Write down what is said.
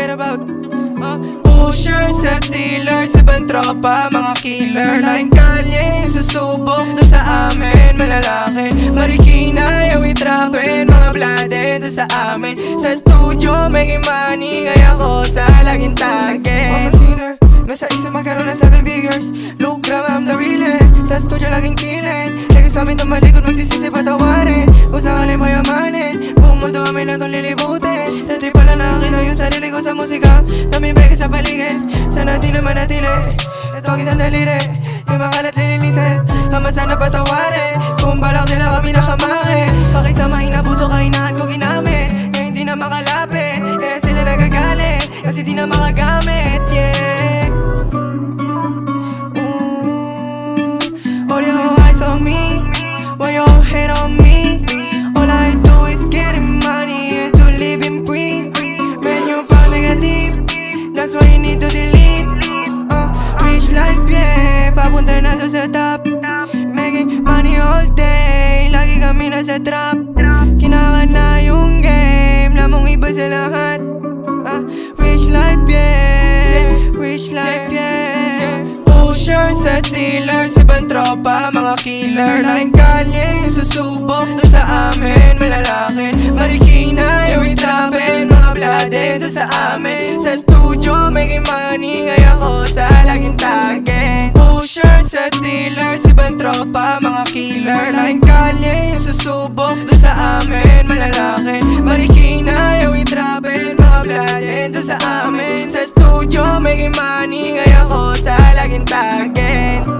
forget about pushers at dealers, ibang tropa, mga killer. Laking kalye yung susubok to sa amin, malalaki. Marikina yung itrapin, mga blade to sa amin. Sa studio, making money, kaya ko sa laging target. I'm a sinner, nasa isa magkaroon ng 7 figures. Look, gram, I'm the realest. Sa studio laging killing, lagi sa amin tumalikod, magsisisi patawarin. Kung sakali mayamanin, buong mundo kami na itong lilibutin. Dati pala nakakita yung sarili ko sa musika, dami beke sa paligid, sana di naman natili. Ito ang kitang daliri, yung makalat lilinisin, ama sana patawarin. Kung balak nila kami nakamakin, pakisamahin na puso kahinaan ko ginamit. Kaya hindi na makalapit, kaya sila nagagalit, kasi di na makagamit, yeah. All your eyes on me, while your head on me. All I do is getting money and to living free. Man, you're proud negative, that's why you need to delete. Rich life, yeah, papunta na to sa top. Making money all day, lagi kami nasa trap. Kinaka na yung game, lamang iba sa lahat. Rich life, yeah, rich life, yeah. Pushers at dealers, ibang tropa, mga killer. Laking kalye yung susubok to sa amin, malalaki. Marikina yung itrapin, mga blade to sa amin. Sa studio, making money, kaya ko sa laging target. Pushers at dealers, ibang tropa, mga killer. Laking kalye yung susubok to sa amin, malalaki. Marikina yung itrapin, mga blade to sa amin. Sa studio, making money, kaya ko sa laging target.